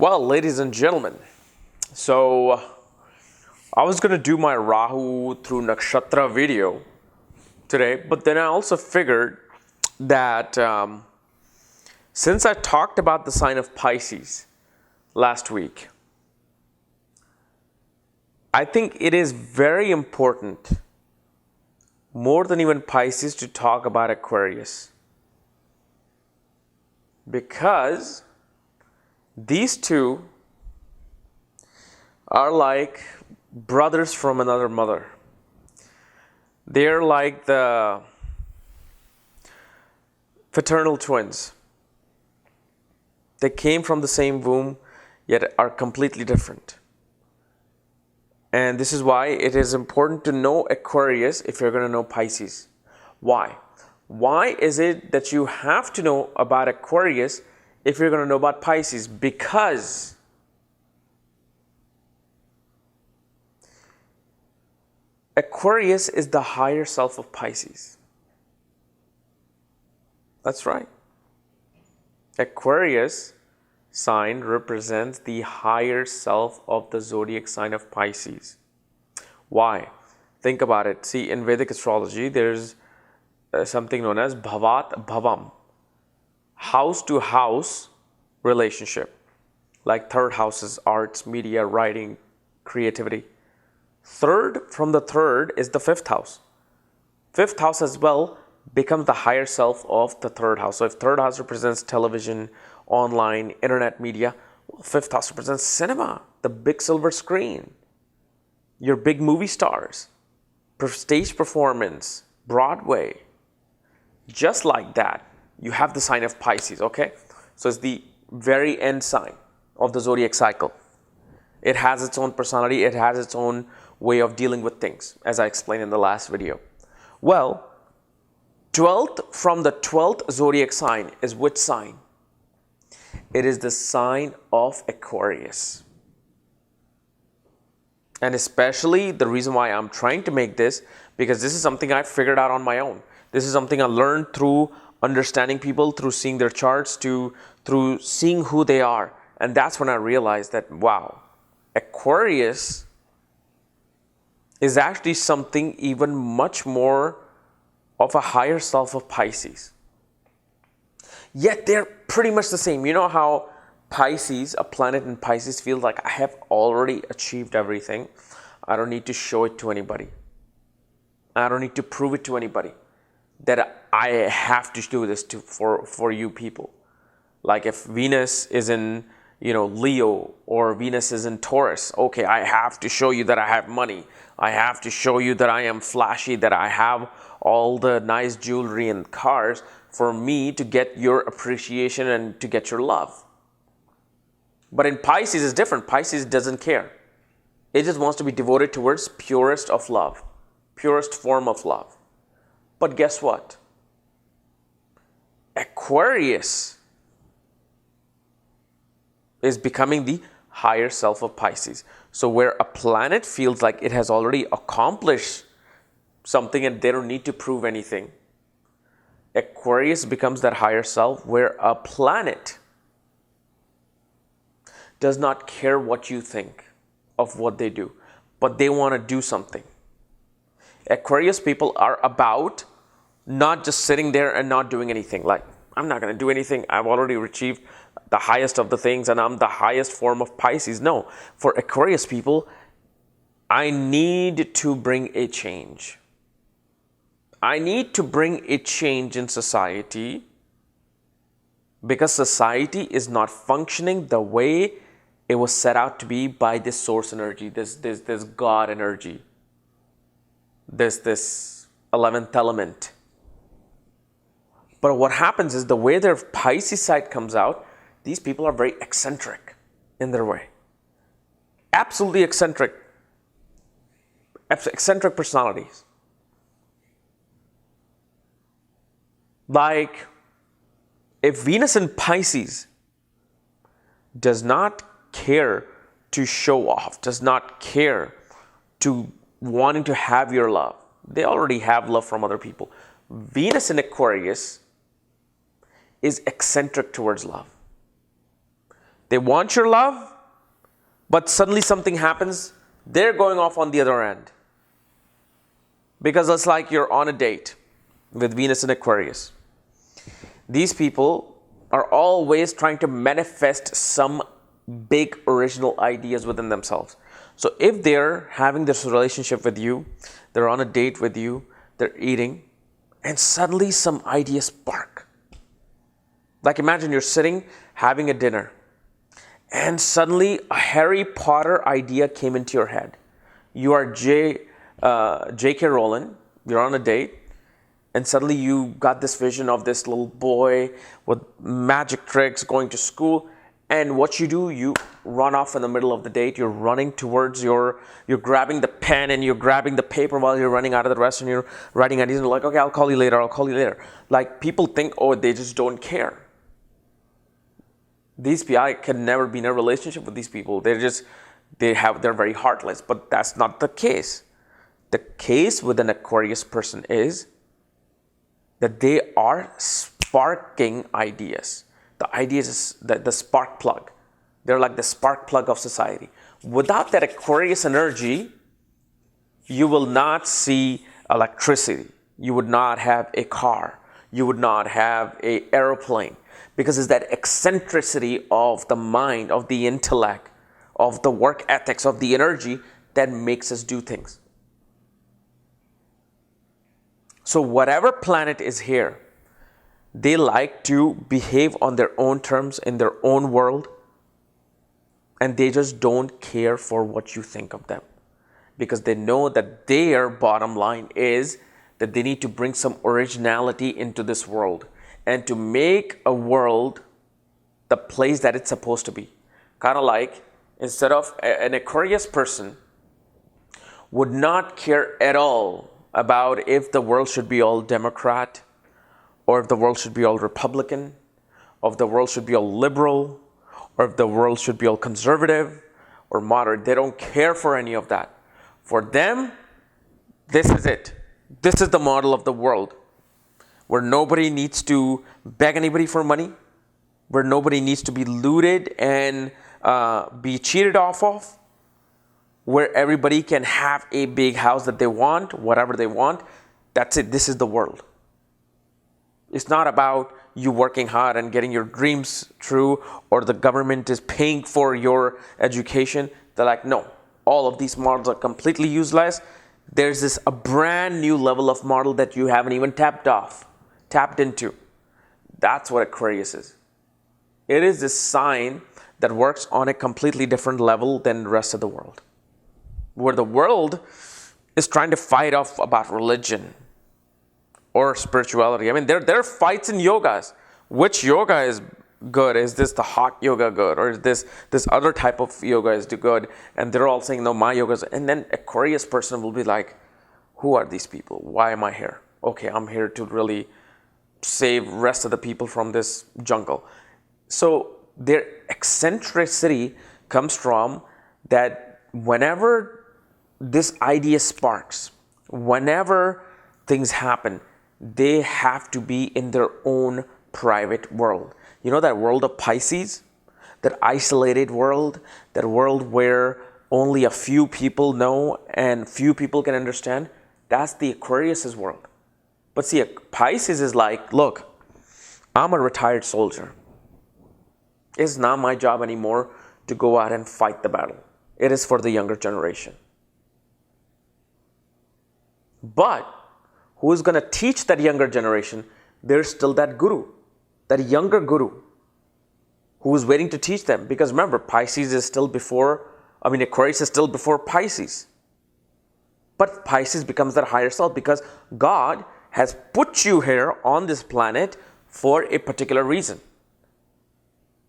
Well, ladies and gentlemen, so I was going to do my Rahu through Nakshatra video today, but then I also figured that since I talked about the sign of Pisces last week, I think it is very important, more than even Pisces, to talk about Aquarius. Because these two are like brothers from another mother. They're like the fraternal twins. They came from the same womb, yet are completely different. And this is why it is important to know Aquarius if you're going to know Pisces. Why? Why is it that you have to know about Aquarius if you're going to know about Pisces? Because Aquarius is the higher self of Pisces. That's right. Aquarius sign represents the higher self of the zodiac sign of Pisces. Why? Think about it. See, in Vedic Astrology, there's something known as Bhavat Bhavam, house to house relationship. Like third house is arts, media, writing, creativity. Third from the third is the fifth house. Fifth house as well becomes the higher self of the third house. So if third house represents television, online, internet media, well, fifth house represents cinema, the big silver screen, your big movie stars, stage performance, Broadway. Just like that, you have the sign of Pisces, okay? So it's the very end sign of the zodiac cycle. It has its own personality, it has its own way of dealing with things, as I explained in the last video. Well, 12th from the 12th zodiac sign is which sign? It is the sign of Aquarius. And especially the reason why I'm trying to make this, because this is something I figured out on my own. This is something I learned through understanding people, through seeing their charts, through seeing who they are. And that's when I realized that, wow, Aquarius is actually something even much more of a higher self of Pisces. Yet they're pretty much the same. You know how Pisces, a planet in Pisces, feels like I have already achieved everything. I don't need to show it to anybody. I don't need to prove it to anybody that I have to do this for you people. Like if Venus is in, Leo, or Venus is in Taurus, okay, I have to show you that I have money. I have to show you that I am flashy, that I have all the nice jewelry and cars for me to get your appreciation and to get your love. But in Pisces, it's different. Pisces doesn't care. It just wants to be devoted towards purest of love, purest form of love. But guess what? Aquarius is becoming the higher self of Pisces. So where a planet feels like it has already accomplished something and they don't need to prove anything, Aquarius becomes that higher self where a planet does not care what you think of what they do, but they want to do something. Aquarius people are about not just sitting there and not doing anything. Like, I'm not going to do anything. I've already achieved the highest of the things and I'm the highest form of Pisces. No, for Aquarius people, I need to bring a change. I need to bring a change in society because society is not functioning the way it was set out to be by this source energy, this God energy, this 11th element. But what happens is the way their Pisces side comes out, these people are very eccentric in their way. Absolutely eccentric personalities. Like, if Venus in Pisces does not care to show off, does not care to wanting to have your love, they already have love from other people. Venus in Aquarius is eccentric towards love. They want your love, but suddenly something happens. They're going off on the other end. Because it's like you're on a date with Venus and Aquarius. These people are always trying to manifest some big original ideas within themselves. So if they're having this relationship with you, they're on a date with you, they're eating, and suddenly some ideas spark. Like imagine you're sitting having a dinner, and suddenly a Harry Potter idea came into your head. You are J.K. Rowling, you're on a date, and suddenly you got this vision of this little boy with magic tricks going to school. And what you do, you run off in the middle of the date. You're running towards you're grabbing the pen and you're grabbing the paper while you're running out of the restaurant. You're writing ideas and you're like, okay, I'll call you later. Like people think, oh, they just don't care. These people, I can never be in a relationship with these people. They're very heartless, but that's not the case. The case with an Aquarius person is that they are sparking ideas. The idea is the spark plug. They're like the spark plug of society. Without that Aquarius energy, you will not see electricity. You would not have a car. You would not have an airplane. Because it's that eccentricity of the mind, of the intellect, of the work ethics, of the energy that makes us do things. So whatever planet is here, they like to behave on their own terms in their own world, and they just don't care for what you think of them because they know that their bottom line is that they need to bring some originality into this world and to make a world the place that it's supposed to be. Kind of like instead of an Aquarius person would not care at all about if the world should be all Democrat, or if the world should be all Republican, or if the world should be all liberal, or if the world should be all conservative or moderate. They don't care for any of that. For them, this is it. This is the model of the world where nobody needs to beg anybody for money, where nobody needs to be looted and be cheated off of, where everybody can have a big house that they want, whatever they want. That's it. This is the world. It's not about you working hard and getting your dreams true, or the government is paying for your education. They're like, no, all of these models are completely useless. There's a brand new level of model that you haven't even tapped into. That's what Aquarius is. It is this sign that works on a completely different level than the rest of the world, where the world is trying to fight off about religion or spirituality. I mean, there are fights in yogas. Which yoga is good? Is this the hot yoga good? Or is this other type of yoga is good? And they're all saying, no, my yoga is... And then Aquarius person will be like, who are these people? Why am I here? Okay, I'm here to really save rest of the people from this jungle. So their eccentricity comes from that whenever this idea sparks, whenever things happen, they have to be in their own private world. You know that world of Pisces? That isolated world? That world where only a few people know and few people can understand? That's the Aquarius' world. But see, Pisces is like, look, I'm a retired soldier. It's not my job anymore to go out and fight the battle. It is for the younger generation. But who is going to teach that younger generation? There's still that guru, that younger guru, who is waiting to teach them. Because remember, Aquarius is still before Pisces. But Pisces becomes that higher self because God has put you here on this planet for a particular reason.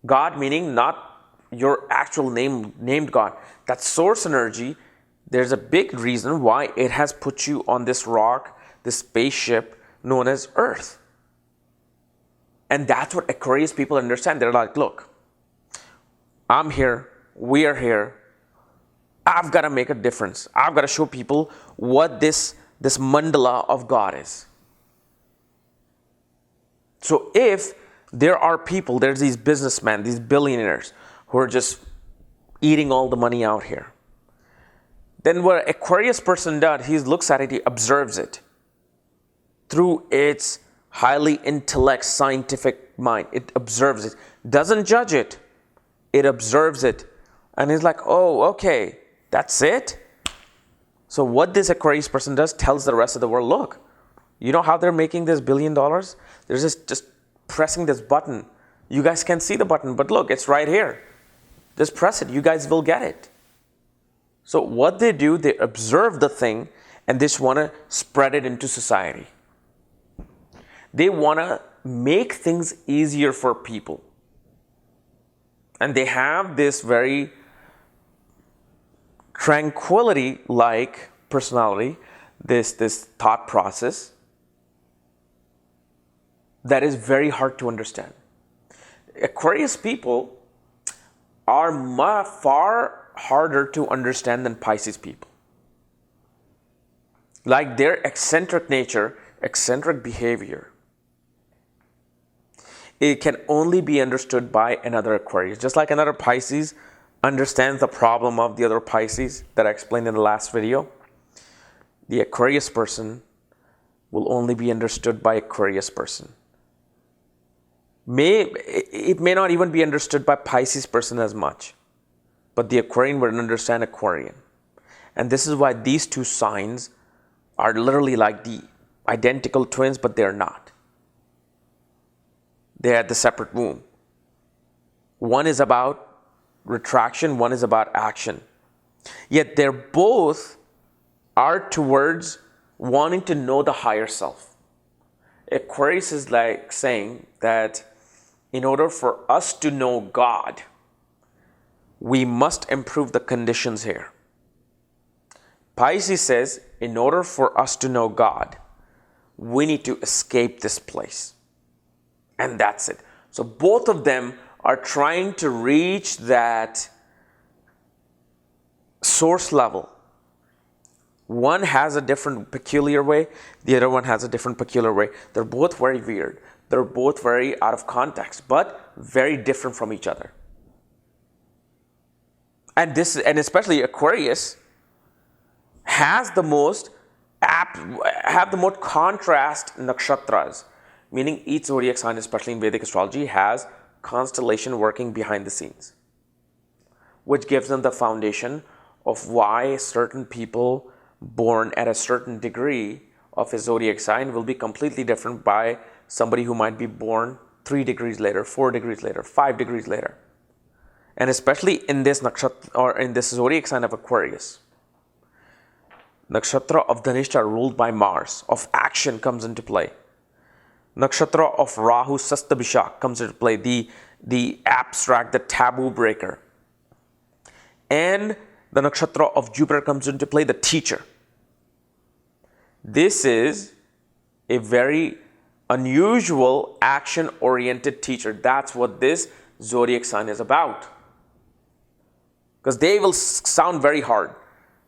God meaning not your actual named God. That source energy, there's a big reason why it has put you on this rock, this spaceship known as Earth. And that's what Aquarius people understand. They're like, look, I'm here, we are here. I've got to make a difference. I've got to show people what this mandala of God is. So if there are people, there's these businessmen, these billionaires, who are just eating all the money out here. Then what Aquarius person does, he looks at it, he observes it through its highly intellect, scientific mind. It observes it, doesn't judge it. It observes it. And he's like, oh, okay, that's it? So what this Aquarius person does tells the rest of the world, look, you know how they're making this $1 billion? They're just pressing this button. You guys can see the button, but look, it's right here. Just press it. You guys will get it. So what they do, they observe the thing and they just want to spread it into society. They want to make things easier for people. And they have this very tranquility-like personality, this thought process that is very hard to understand. Aquarius people are far harder to understand than Pisces people. Like their eccentric nature, eccentric behavior, it can only be understood by another Aquarius. Just like another Pisces understands the problem of the other Pisces that I explained in the last video, the Aquarius person will only be understood by Aquarius person. It may not even be understood by Pisces person as much, but the Aquarian would understand Aquarian. And this is why these two signs are literally like the identical twins, but they're not. They're at the separate womb. One is about retraction, one is about action. Yet they're both are towards wanting to know the higher self. Aquarius is like saying that in order for us to know God, we must improve the conditions here. Pisces says, in order for us to know God, we need to escape this place. And that's it. So both of them are trying to reach that source level. One has a different peculiar way, the other one has a different peculiar way. They're both very weird. They're both very out of context, but very different from each other. And especially Aquarius has the most contrast nakshatras, meaning each zodiac sign, especially in Vedic astrology, has constellation working behind the scenes, which gives them the foundation of why certain people born at a certain degree of a zodiac sign will be completely different by somebody who might be born 3 degrees later, 4 degrees later, 5 degrees later. And especially in this nakshatra or in this zodiac sign of Aquarius, nakshatra of Dhanishta ruled by Mars, of action comes into play. Nakshatra of Rahu Sastabhishak comes into play, the abstract, the taboo breaker. And the nakshatra of Jupiter comes into play, the teacher. This is a very unusual action-oriented teacher. That's what this zodiac sign is about. Because they will sound very hard.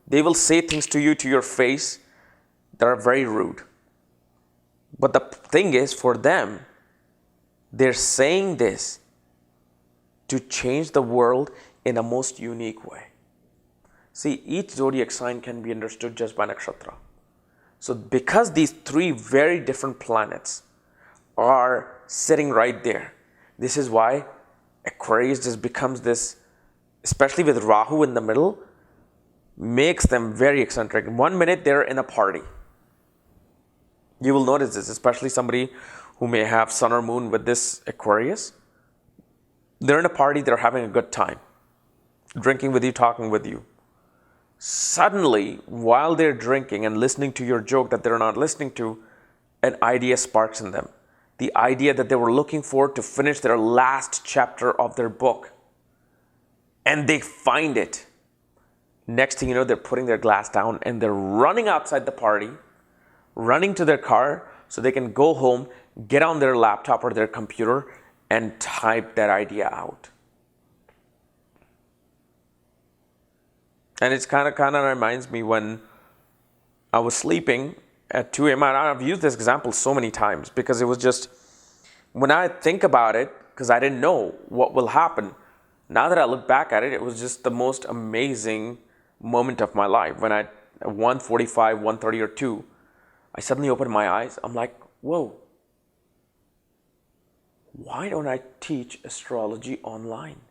They will say things to you, to your face, that are very rude. But the thing is, for them, they're saying this to change the world in a most unique way. See, each zodiac sign can be understood just by nakshatra. So because these 3 very different planets are sitting right there, this is why Aquarius just becomes this, especially with Rahu in the middle, makes them very eccentric. 1 minute they're in a party. You will notice this, especially somebody who may have sun or moon with this Aquarius. They're in a party, they're having a good time, drinking with you, talking with you. Suddenly, while they're drinking and listening to your joke that they're not listening to, an idea sparks in them. The idea that they were looking for to finish their last chapter of their book. And they find it. Next thing you know, they're putting their glass down and they're running outside the party, running to their car so they can go home, get on their laptop or their computer and type that idea out. And it's kind of reminds me when I was sleeping at 2 a.m. I've used this example so many times because it was just, when I think about it, because I didn't know what will happen, Now that I look back at it, it was just the most amazing moment of my life. When at 1:45, 1:30 or 2, I suddenly opened my eyes. I'm like, whoa, why don't I teach astrology online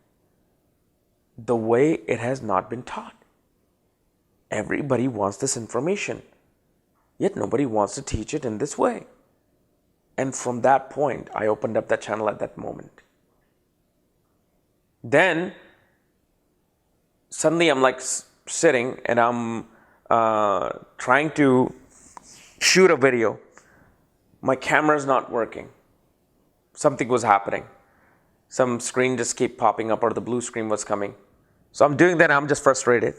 the way it has not been taught? Everybody wants this information, yet nobody wants to teach it in this way. And from that point, I opened up that channel at that moment. Then suddenly I'm like sitting and I'm trying to shoot a video. My camera's not working. Something was happening. Some screen just kept popping up, or the blue screen was coming. So I'm doing that. I'm just frustrated.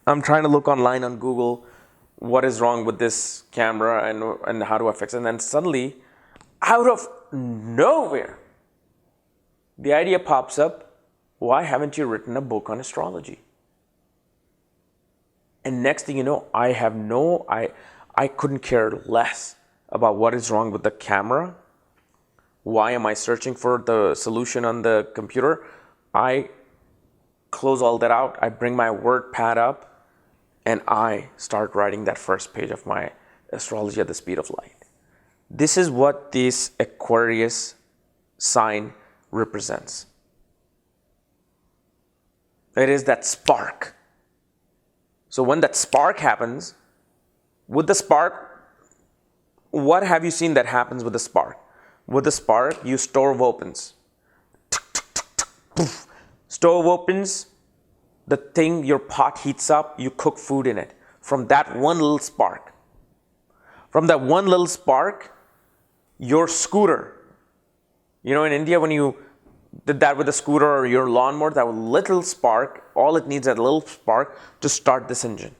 I'm trying to look online on Google what is wrong with this camera and how do I fix it. And then suddenly, out of nowhere, the idea pops up, why haven't you written a book on astrology? And next thing you know, I couldn't care less about what is wrong with the camera. Why am I searching for the solution on the computer? I close all that out. I bring my WordPad up and I start writing that first page of my astrology at the speed of light. This is what this Aquarius sign represents. It is that spark. So when that spark happens, with the spark, what have you seen that happens with the spark? With the spark, you stove opens. Stove opens, the thing, your pot heats up, you cook food in it. From that one little spark. From that one little spark, your scooter. You know, in India, when you did that with a scooter or your lawnmower, that little spark, all it needs is a little spark to start this engine.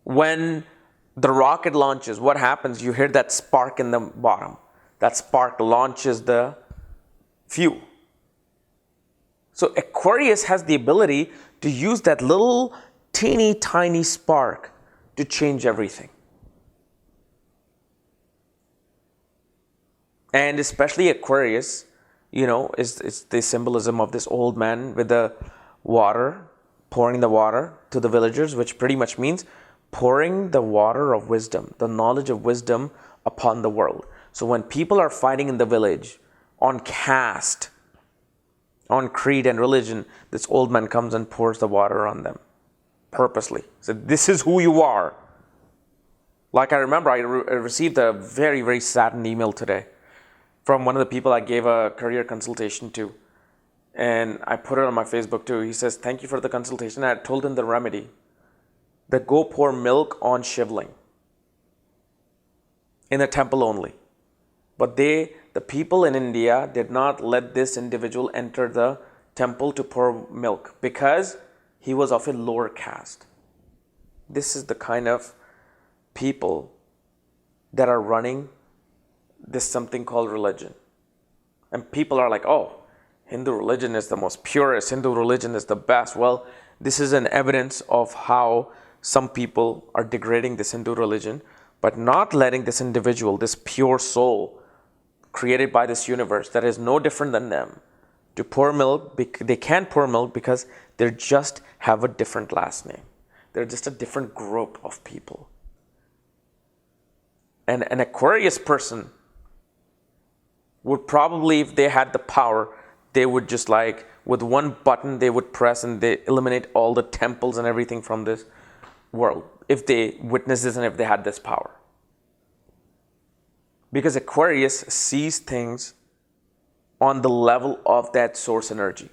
When the rocket launches, what happens? You hear that spark in the bottom. That spark launches the fuel. So Aquarius has the ability to use that little teeny tiny spark to change everything. And especially Aquarius, you know, is the symbolism of this old man with the water, pouring the water to the villagers, which pretty much means pouring the water of wisdom, the knowledge of wisdom upon the world. So when people are fighting in the village on caste, on creed and religion, this old man comes and pours the water on them purposely. So this is who you are. Like I remember I received a very, very saddened email today from one of the people I gave a career consultation to. And I put it on my Facebook too. He says, thank you for the consultation. I told him the remedy. That go pour milk on Shivling in the temple only. But the people in India did not let this individual enter the temple to pour milk because he was of a lower caste. This is the kind of people that are running this something called religion. And people are like, oh, Hindu religion is the most purest, Hindu religion is the best. Well, this is an evidence of how some people are degrading this Hindu religion, but not letting this individual, this pure soul created by this universe that is no different than them, to pour milk. They can't pour milk because they just have a different last name. They're just a different group of people. And an Aquarius person would probably, if they had the power, they would just like, with one button, they would press and they eliminate all the temples and everything from this world, if they witnessed this and if they had this power. Because Aquarius sees things on the level of that source energy,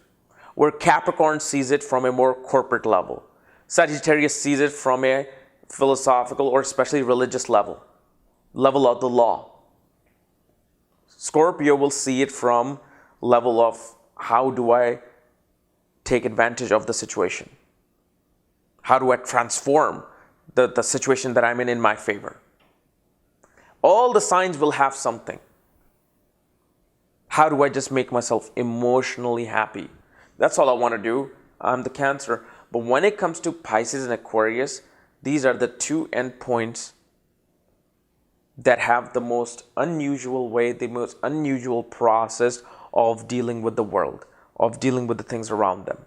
where Capricorn sees it from a more corporate level. Sagittarius sees it from a philosophical or especially religious level of the law. Scorpio will see it from level of how do I take advantage of the situation? How do I transform the situation that I'm in my favor? All the signs will have something. How do I just make myself emotionally happy? That's all I want to do. I'm the Cancer. But when it comes to Pisces and Aquarius, these are the two endpoints that have the most unusual way, the most unusual process of dealing with the world, of dealing with the things around them.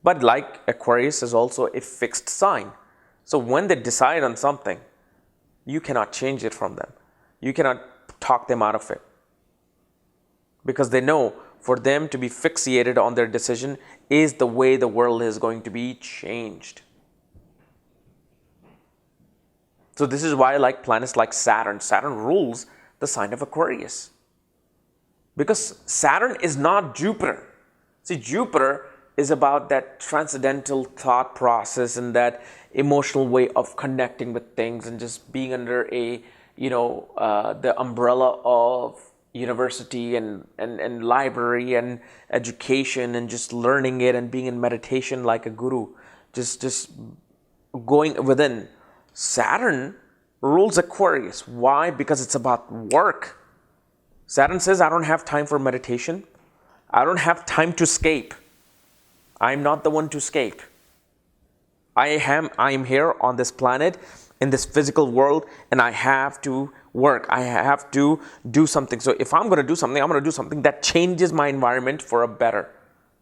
But like Aquarius is also a fixed sign. So when they decide on something, you cannot change it from them. You cannot talk them out of it. Because they know for them to be fixated on their decision is the way the world is going to be changed. So this is why like planets like Saturn rules the sign of Aquarius. Because Saturn is not Jupiter. See, Jupiter is about that transcendental thought process and that emotional way of connecting with things and just being under a, the umbrella of university and library and education and just learning it and being in meditation like a guru, just going within. Saturn rules Aquarius. Why? Because it's about work. Saturn says, I don't have time for meditation. I don't have time to escape. I'm not the one to escape. I am here on this planet, in this physical world, and I have to work. I have to do something. So if I'm going to do something, I'm going to do something that changes my environment for a better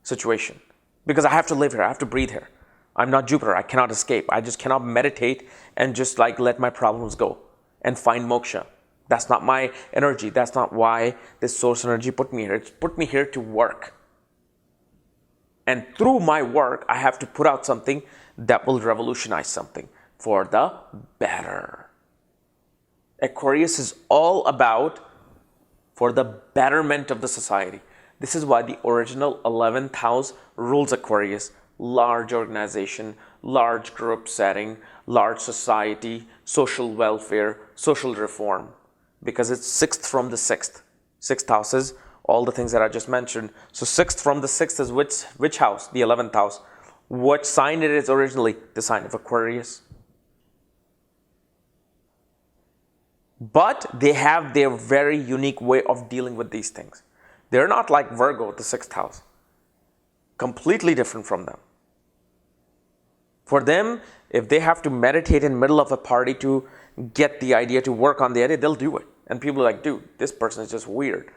situation. Because I have to live here. I have to breathe here. I'm not Jupiter. I cannot escape. I just cannot meditate and just like let my problems go and find moksha. That's not my energy. That's not why this source energy put me here. It's put me here to work. And through my work, I have to put out something that will revolutionize something for the better. Aquarius is all about for the betterment of the society. This is why the original 11th house rules Aquarius. Large organization, large group setting, large society, social welfare, social reform. Because it's 6th from the 6th. 6th house is all the things that I just mentioned. So 6th from the 6th is which house? The 11th house. What sign it is originally? The sign of Aquarius. But they have their very unique way of dealing with these things. They're not like Virgo, the 6th house. Completely different from them. For them, if they have to meditate in the middle of a party to get the idea, to work on the idea, they'll do it. And people are like, dude, this person is just weird,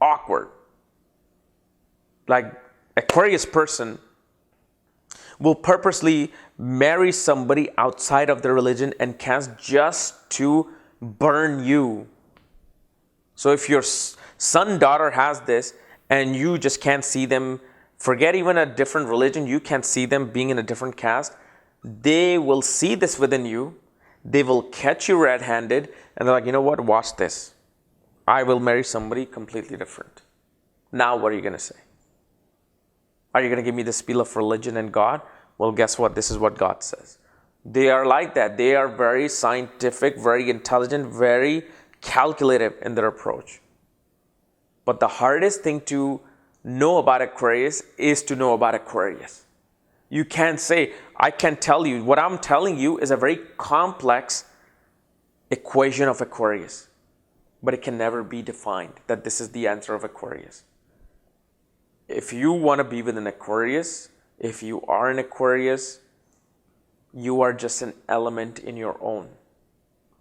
awkward. Like Aquarius person will purposely marry somebody outside of their religion and cast just to burn you. So if your son, daughter has this and you just can't see them, forget even a different religion, you can't see them being in a different caste, they will see this within you. They will catch you red-handed and they're like, you know what, watch this. I will marry somebody completely different. Now what are you going to say? Are you going to give me the spiel of religion and God? Well, guess what? This is what God says. They are like that. They are very scientific, very intelligent, very calculative in their approach. But the hardest thing to know about Aquarius is to know about Aquarius. You can't say, I can tell you. What I'm telling you is a very complex equation of Aquarius. But it can never be defined that this is the answer of Aquarius. If you want to be with an Aquarius, if you are an Aquarius, you are just an element in your own.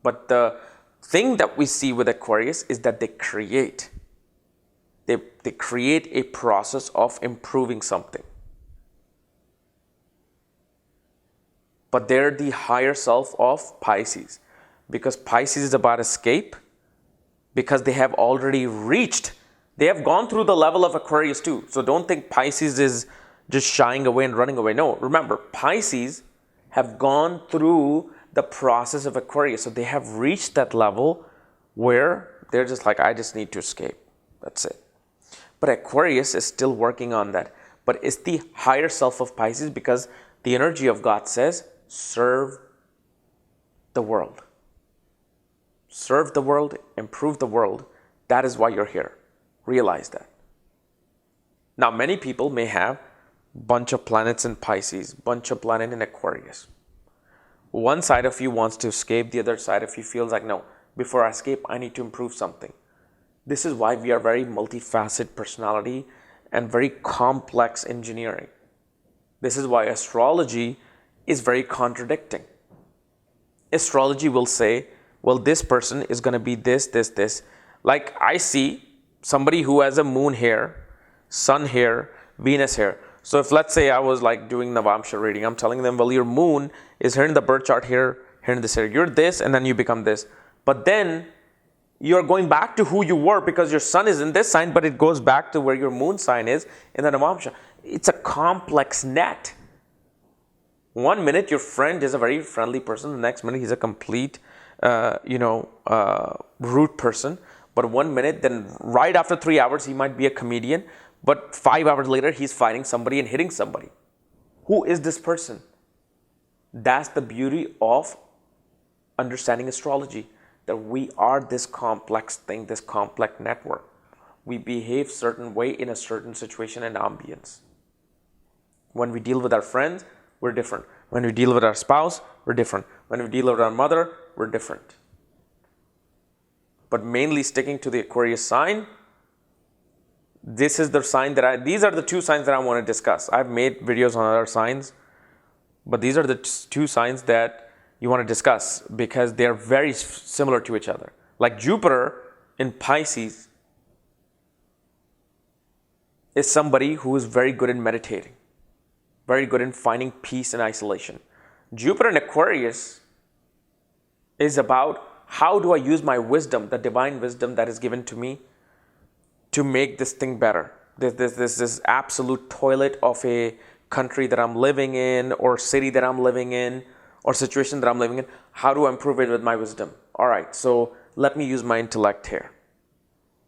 But the thing that we see with Aquarius is that they create. They create a process of improving something. But they're the higher self of Pisces. Because Pisces is about escape. Because they have already reached. They have gone through the level of Aquarius too. So don't think Pisces is just shying away and running away. No, remember, Pisces have gone through the process of Aquarius. So they have reached that level where they're just like, I just need to escape. That's it. But Aquarius is still working on that. But it's the higher self of Pisces because the energy of God says, serve the world. Serve the world, improve the world. That is why you're here. Realize that. Now, many people may have a bunch of planets in Pisces, bunch of planets in Aquarius. One side of you wants to escape. The other side of you feels like, no, before I escape, I need to improve something. This is why we are very multifaceted personality and very complex engineering. This is why astrology is very contradicting. Astrology will say, well, this person is going to be this, this, this. Like I see somebody who has a moon here, sun here, Venus here. So if let's say I was like doing Navamsha reading, I'm telling them, well, your moon is here in the birth chart here in this area. You're this, and then you become this. But then you're going back to who you were because your sun is in this sign, but it goes back to where your moon sign is in the Navamsha. It's a complex net. 1 minute your friend is a very friendly person, the next minute he's a complete, rude person. But 1 minute, then right after 3 hours, he might be a comedian. But 5 hours later, he's fighting somebody and hitting somebody. Who is this person? That's the beauty of understanding astrology, that we are this complex thing, this complex network. We behave certain way in a certain situation and ambience. When we deal with our friends, we're different. When we deal with our spouse, we're different. When we deal with our mother, we're different. But mainly sticking to the Aquarius sign, this is the sign that these are the two signs that I want to discuss. I've made videos on other signs, but these are the two signs that you want to discuss because they're very similar to each other. Like Jupiter in Pisces is somebody who is very good in meditating, very good in finding peace and isolation. Jupiter in Aquarius is about how do I use my wisdom, the divine wisdom that is given to me, to make this thing better. This absolute toilet of a country that I'm living in, or city that I'm living in, or situation that I'm living in. How do I improve it with my wisdom? All right, so let me use my intellect here.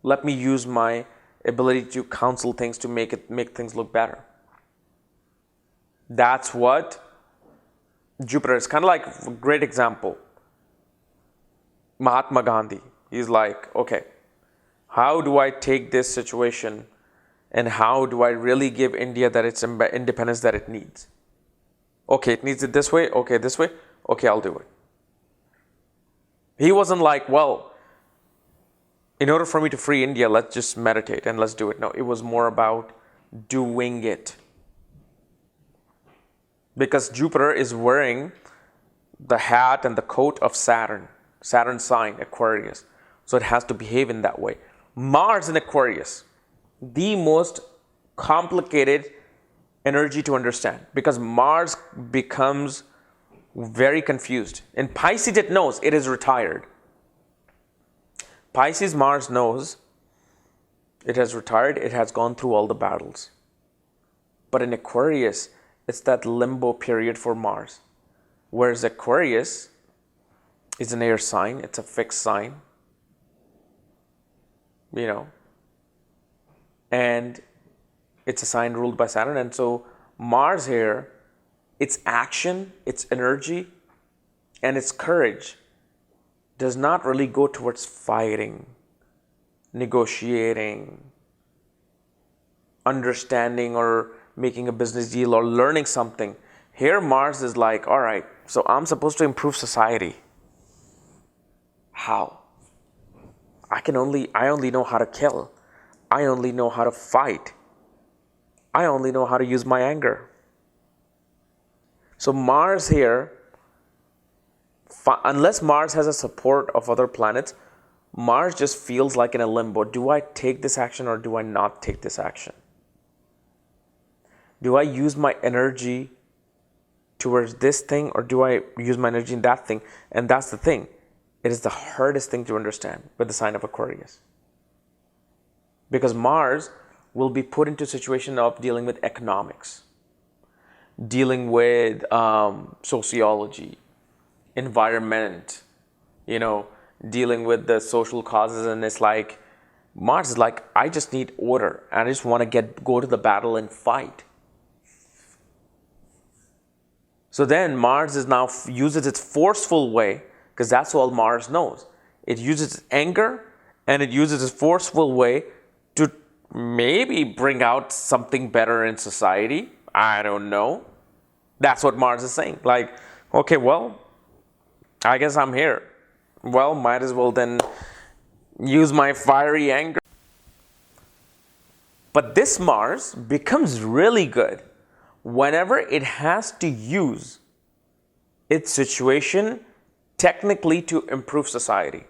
Let me use my ability to counsel things to make things look better. That's what Jupiter is. Kind of like a great example. Mahatma Gandhi. He's like, okay, how do I take this situation and how do I really give India that its independence that it needs? Okay, it needs it this way. Okay, this way. Okay, I'll do it. He wasn't like, well, in order for me to free India, let's just meditate and let's do it. No, it was more about doing it. Because Jupiter is wearing the hat and the coat of Saturn. Saturn sign, Aquarius. So it has to behave in that way. Mars in Aquarius, the most complicated energy to understand because Mars becomes very confused. In Pisces, it knows it is retired. Pisces, Mars knows it has retired, it has gone through all the battles. But in Aquarius, it's that limbo period for Mars. Whereas Aquarius is an air sign, it's a fixed sign, and it's a sign ruled by Saturn. And so Mars here, its action, its energy, and its courage does not really go towards fighting, negotiating, understanding, or making a business deal or learning something. Here Mars is like, all right, so I'm supposed to improve society. How? I only know how to kill. I only know how to fight. I only know how to use my anger. So Mars here, unless Mars has a support of other planets, Mars just feels like in a limbo. Do I take this action or do I not take this action? Do I use my energy towards this thing or do I use my energy in that thing? And that's the thing. It is the hardest thing to understand with the sign of Aquarius. Because Mars will be put into a situation of dealing with economics, dealing with sociology, environment, dealing with the social causes. And it's like, Mars is like, I just need order. I just want to go to the battle and fight. So then Mars is now uses its forceful way, because that's all Mars knows. It uses its anger and it uses its forceful way to maybe bring out something better in society. I don't know. That's what Mars is saying. Like, okay, well, I guess I'm here. Well, might as well then use my fiery anger. But this Mars becomes really good whenever it has to use its situation technically to improve society.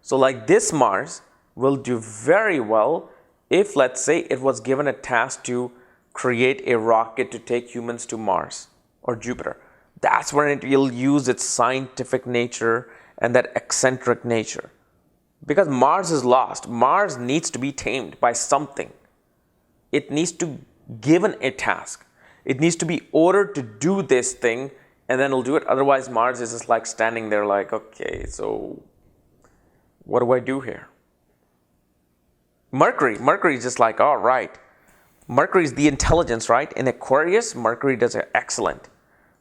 So like this Mars will do very well if, let's say, it was given a task to create a rocket to take humans to Mars or Jupiter. That's when it will use its scientific nature and that eccentric nature. Because Mars is lost. Mars needs to be tamed by something. It needs to given a task. It needs to be ordered to do this thing, and then it'll do it. Otherwise, Mars is just like standing there like, okay, so what do I do here? Mercury is just like, all right. Mercury is the intelligence, right? In Aquarius, Mercury does it excellent.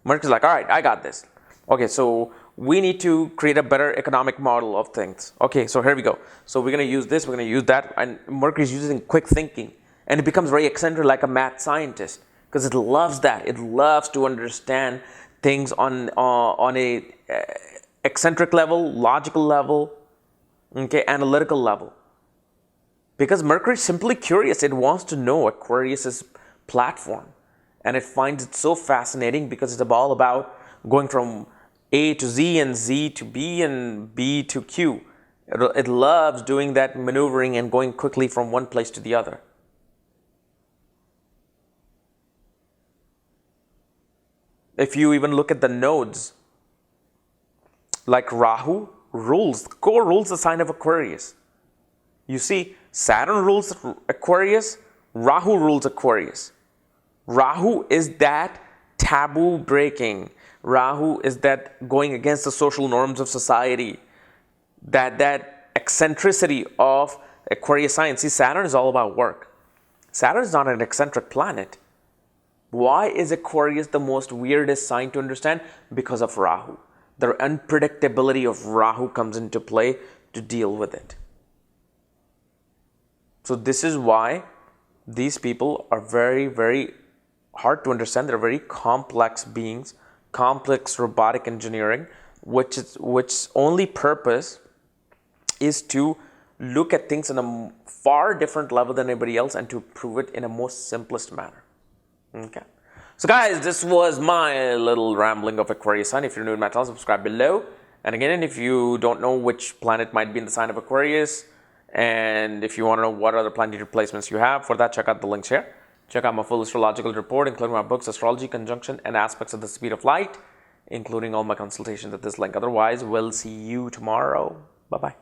Mercury's like, all right, I got this. Okay, so we need to create a better economic model of things. Okay, so here we go. So we're going to use this, we're going to use that. And Mercury is using quick thinking. And it becomes very eccentric like a math scientist because it loves that. It loves to understand things on a eccentric level, logical level, okay, analytical level. Because Mercury is simply curious. It wants to know Aquarius's platform. And it finds it so fascinating because it's all about going from A to Z and Z to B and B to Q. It loves doing that maneuvering and going quickly from one place to the other. If you even look at the nodes, like Rahu co-rules the sign of Aquarius. You see, Saturn rules Aquarius, Rahu rules Aquarius. Rahu is that taboo breaking. Rahu is that going against the social norms of society. That eccentricity of Aquarius sign. See, Saturn is all about work. Saturn is not an eccentric planet. Why is Aquarius the most weirdest sign to understand? Because of Rahu. The unpredictability of Rahu comes into play to deal with it. So this is why these people are very, very hard to understand. They're very complex beings, complex robotic engineering, which only purpose is to look at things on a far different level than anybody else and to prove it in a most simplest manner. Okay. So guys, this was my little rambling of Aquarius sign. If you're new to my channel, subscribe below. And again, if you don't know which planet might be in the sign of Aquarius, and if you want to know what other planetary placements you have, for that, check out the links here. Check out my full astrological report, including my books, Astrology, Conjunction, and Aspects of the Speed of Light, including all my consultations at this link. Otherwise, we'll see you tomorrow. Bye-bye.